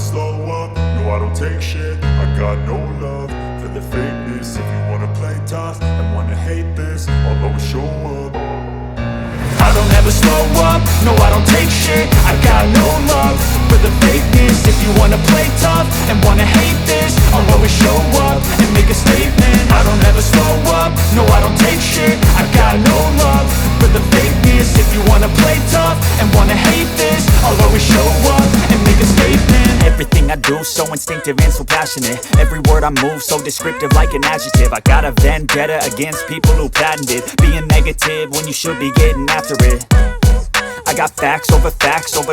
slow up, no I don't take shit. I got no love for the fakeness. If you wanna play tough and wanna hate this, I'll always show up. I don't ever slow up, no I don't take shit. I got no love for the fakeness. If you wanna play tough and wanna hate this, I'll always show up and make a statement. I don't ever slow up, no I don't take shit. I got no love for the fakeness. If you wanna play tough and wanna hate this, I'll always show up and make a statement. Everything I do so instinctive and so passionate. Every word I move so descriptive like an adjective. I got a vendetta against people who patented being negative when you should be getting after it. I got facts over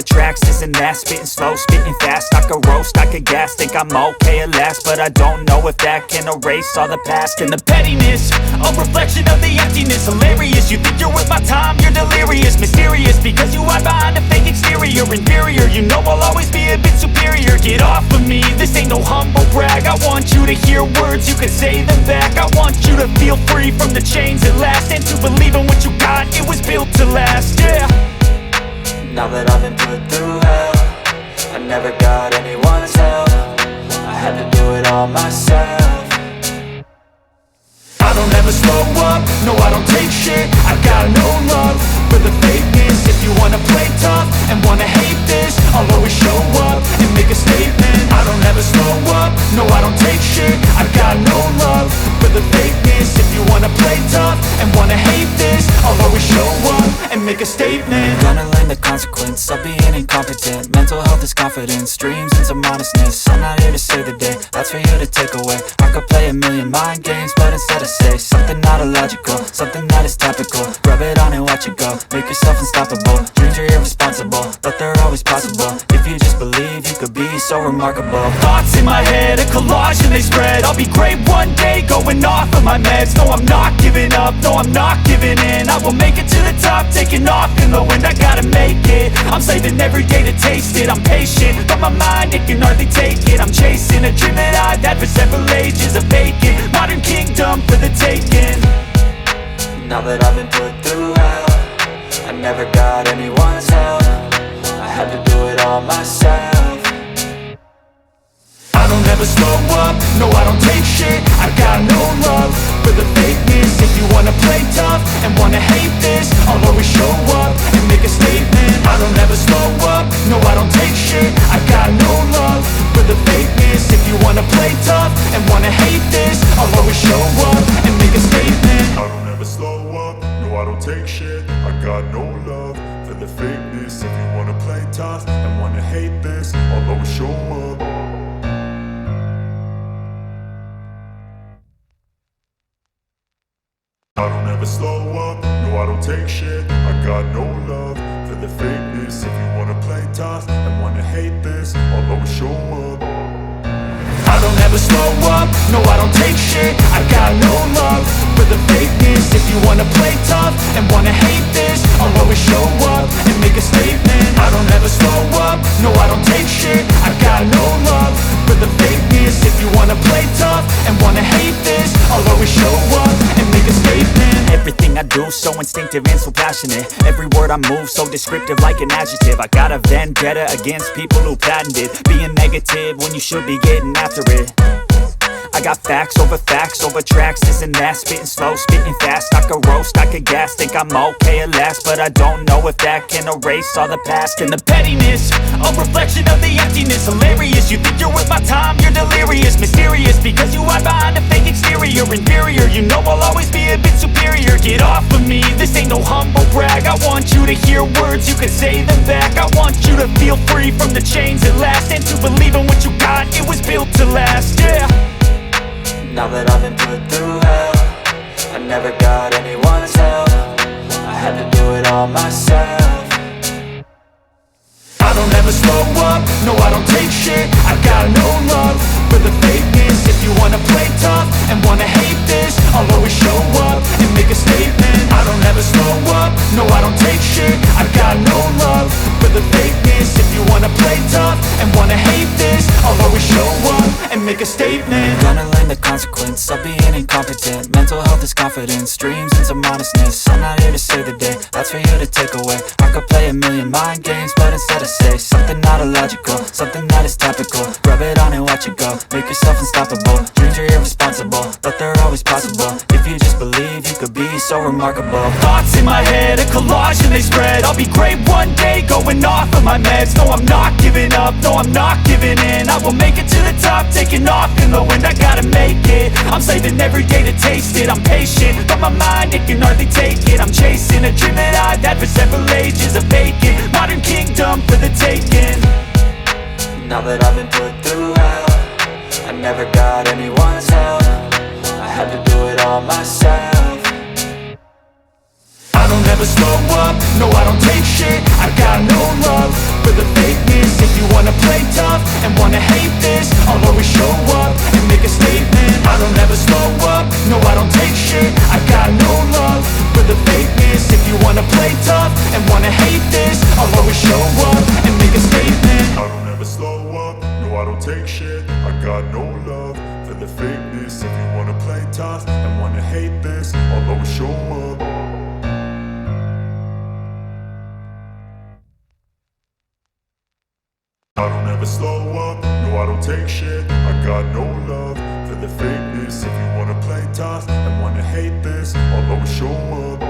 tracks, this and that. Spitting slow, spitting fast, I could roast, I could gas. Think I'm okay at last, but I don't know if that can erase all the past. And the pettiness, a reflection of the emptiness. Hilarious, you think you're worth my time, you're delirious. Mysterious, because you hide behind a fake exterior. Inferior, you know I'll always be a bit superior. Get off of me, this ain't no humble brag. I want you to hear words, you can say them back. I want you to feel free from the chains at last, and to believe in what you got, it was built to last, yeah. Now that I've been put through hell, I never got anyone's help. I had to do it all myself. I don't ever slow up, no I don't take shit. I got no love for the fakeness. If you wanna play tough and wanna hate this, I'll always show up and make a statement. I don't ever slow up, no I don't take shit. I got no love for the fakeness. If you wanna play tough and wanna hate this, I'll always show up and make a statement. Gonna learn the consequence of being incompetent. Mental health is confidence, dreams and some honestness. I'm not here to save the day, that's for you to take away. I could play a million mind games, but instead I say something not illogical, something that is topical. Rub it on and watch it go, make yourself unstoppable. Dreams are irresponsible, but they're always possible. If you just believe, you could be so remarkable. Thoughts in my head, a collage and they spread. I'll be great one day, going off of my meds. No, I'm not giving up, no, I'm not giving in. I will make it to the top, taking off in the wind. I gotta make it, I'm saving every day to taste it. I'm patient, but my mind, it can hardly take it. I'm chasing a dream that I've had for several ages. A vacant, modern kingdom for the taking. Now that I've been put through hell, I never got anyone's help. I had to do it all myself. I don't ever slow up, no I don't take shit. I got no love for the fakeness. If you wanna play tough and wanna hate this, I'll always show up and make a statement. I don't ever slow up, no I don't take shit. I got no love for the fakeness. If you wanna play tough and wanna hate this, I'll always show up and make a statement. I don't ever slow up, no I don't take shit. I got no love for the fakeness. If you wanna play tough and wanna hate this, I'll always show up. I don't ever slow up, no I don't take shit. I got no love for the fakeness. If you wanna play tough and wanna hate this, I'll always show up. I don't ever slow up, no I don't take shit. I got no love for the fakeness. If you wanna play tough and wanna hate this, I'll always show up and make a statement. I don't ever slow up, no I don't take shit. I got no love for the fakeness. If you wanna play tough and wanna hate this, I'll always show up and make a statement. Everything I do so instinctive and so passionate. Every word I move so descriptive like an adjective. I got a vendetta against people who patented being negative when you should be getting after it. I got facts over tracks, this and that. Spitting slow, spitting fast, I could roast, I could gas. Think I'm okay at last, but I don't know if that can erase all the past. And the pettiness, a reflection of the emptiness. Hilarious, you think you're worth my time, you're delirious. Mysterious, because you hide behind a fake exterior. Inferior, you know I'll always be a bit superior. Get off of me, this ain't no humble brag. I want you to hear words, you can say them back. I want you to feel free from the chains at last, and to believe in what you got, it was built to last, yeah. Now that I've been put through hell, I never got anyone's help. I had to do it all myself. I don't ever slow up, no I don't take shit. I got no love for the fakeness. If you wanna play tough and wanna hate this, I'll always show up and make a statement. I don't ever slow up, no I don't take shit. I got no love for the fakeness. If you wanna play tough and wanna hate this, I'll always show up and and make a statement. Gonna learn the consequence of being incompetent. Mental health is confidence, dreams and some honestness. I'm not here to save the day, that's for you to take away. I could play a million mind games, but instead I say something not illogical, something that is topical. Rub it on and watch it go, make yourself unstoppable. Dreams are irresponsible, but they're always possible. If you just believe, you could be so remarkable. Thoughts in my head, a collage and they spread. I'll be great one day, going off of my meds. No, I'm not giving up, no, I'm not giving in. I will make it to the top, taking off in the wind. I gotta make it, I'm saving every day to taste it. I'm patient, but my mind, it can hardly take it. I'm chasing a dream that I've had for several ages. A vacant, modern kingdom for the taking. Now that I've been put through hell, I never got anyone's help. I had to do it all myself. I don't ever slow up, no I don't take shit. I got no love for the fakeness. If you wanna play tough and wanna hate this, I'll always show up and make a statement. I don't ever slow up, no I don't take shit. I got no love for the fakeness. If you wanna play tough and wanna hate this, I'll always show up and make a statement. I don't ever slow up, no I don't take shit. I got no love for the fakeness. If you wanna play tough and wanna hate this, I'll always show up. I don't ever slow up, no I don't take shit. I got no love for the fakeness. If you wanna play tough and wanna hate this, I'll always show up.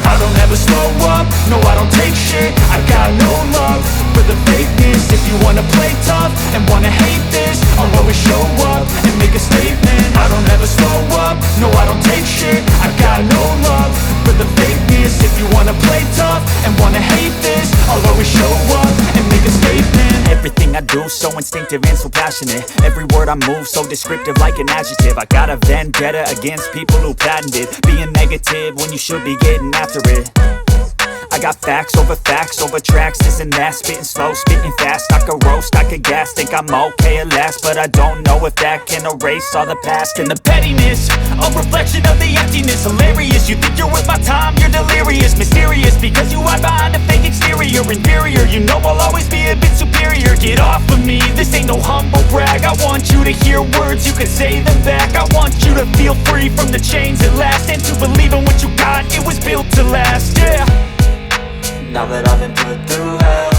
I don't ever slow up, no I don't take shit. I got no love for the fakeness. If you wanna play tough and wanna hate this, I'll always show up and make a statement. I don't ever slow up, no I don't take shit. I got no love for the fakeness. If you wanna play tough and wanna hate this, I'll always show up and make a statement. Everything I do so instinctive and so passionate. Every word I move so descriptive like an adjective. I got a vendetta against people who patented being negative when you should be getting after it. I got facts over tracks, this and that. Spitting slow, spitting fast. I could roast, I could gas. Think I'm okay at last, but I don't know if that can erase all the past. And the pettiness, a reflection of the emptiness. Hilarious, you think you're worth my time, you're delirious. Mysterious, because you hide behind a fake exterior. Inferior, you know I'll always be a bit superior. Get off of me, this ain't no humble brag. I want you to hear words, you can say them back. I want you to feel free from the chains at last, and to believe in what you got, it was built to last, yeah. Now that I've been put through hell,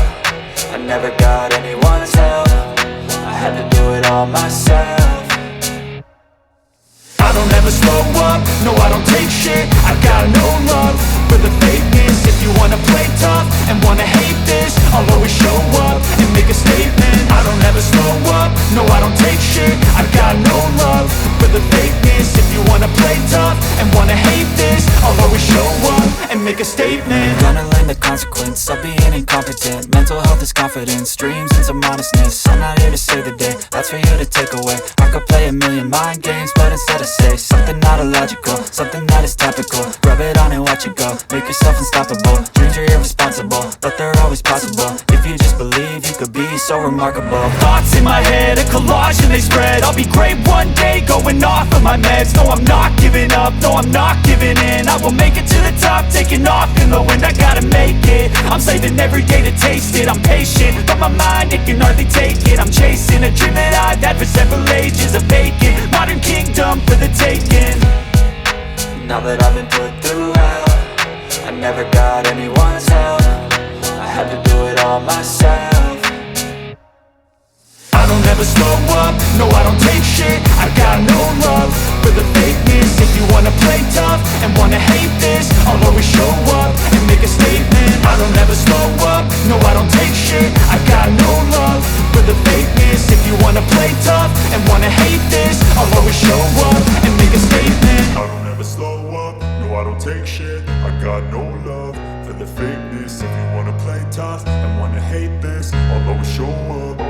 I never got anyone's help. I had to do it all myself. I don't ever slow up, no I don't take shit. I got no love for the fakeness. If you wanna play tough and wanna hate this, I'll always show up and make a statement. I don't ever slow up, no I don't take shit. I got no love for the fakeness. If you wanna play tough and wanna hate this, I'll always show up and make a statement. Gonna learn the consequence of being incompetent. Mental health is confidence, dreams and some honestness. I'm not here to save the day, that's for you to take away. I could play a million mind games, but instead I say something not illogical, something that is topical. Rub it on and watch it go, make yourself unstoppable. Dreams are irresponsible, but they're always possible. If you just believe, you could be so remarkable. Thoughts in my head, a collage and they spread. I'll be great one day, going off of my meds. No, I'm not giving up, no, I'm not giving in. I will make it to the top, taking off in the wind. I gotta make it, I'm saving every day to taste it. I'm patient, but my mind, it can hardly take it. I'm chasing a dream that I've had for several ages. A vacant, modern kingdom for the taking. Now that I've been put through hell, I never got anyone's help. I had to do it all myself. I don't ever slow up, no I don't take shit. I got no love for the fakeness. If you wanna play tough and wanna hate this, I'll always show up and make a statement. I don't ever slow up, no I don't take shit. I got no love for the fakeness. If you wanna play tough and wanna hate this, I'll always show up and make a statement. I don't ever slow up, no I don't take shit. I got no love for the fakeness. If you wanna play tough and wanna hate this, I'll always show up.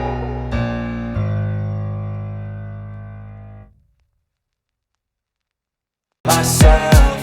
Myself.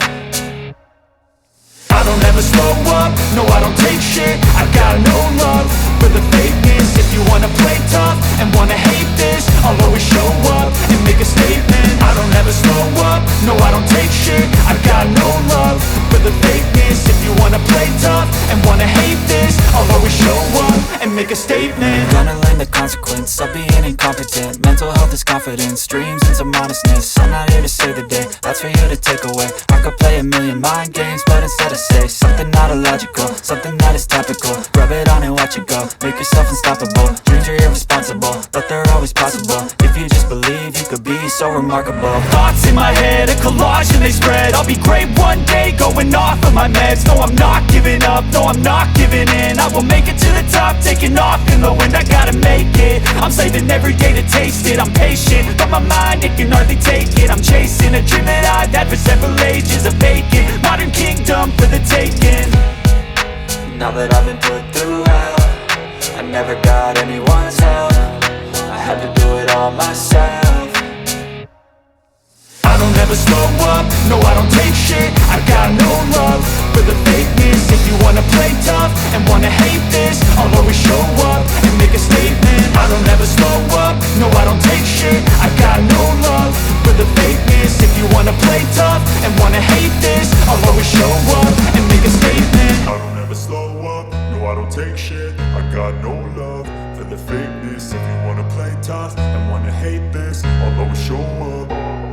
I don't ever slow up, no I don't take shit. I got no love for the fakeness. If you wanna play tough and wanna hate this, I'll always show up and make a statement. I don't ever slow up, no I don't take shit. I got no love for the fakeness. If you wanna play tough and wanna hate this, I'll always show up and make a statement. Gonna learn the consequence of being incompetent. Mental health confidence, dreams and some honestness. I'm not here to save the day, that's for you to take away. I could play a million mind games, but instead I say something not illogical, something that is topical. Rub it on and watch it go, make yourself unstoppable. Dreams are irresponsible, but they're always possible. If you just believe, you could be so remarkable. Thoughts in my head, a collage and they spread. I'll be great one day, going off of my meds. No, I'm not giving up, no, I'm not giving in. I will make it to the top, taking off in the wind. I gotta make it, I'm saving every day to taste it. I'm patient, but my mind, it can hardly take it. I'm chasing a dream that I've had for several ages. A vacant, modern kingdom for the taking. Now that I've been put through hell, I never got anyone's help, I had to do it all myself. I don't ever slow up, no I don't take shit. I got no love for the fakeness. If you wanna play tough and wanna hate this, I'll always show up and make a statement. I don't ever slow up, no I don't take shit. I got no love for the fakeness. If you wanna play tough and wanna hate this, I'll always show up and make a statement. I don't ever slow up, no I don't take shit. I got no love for the fakeness. If you wanna play tough and wanna hate this, I'll always show up.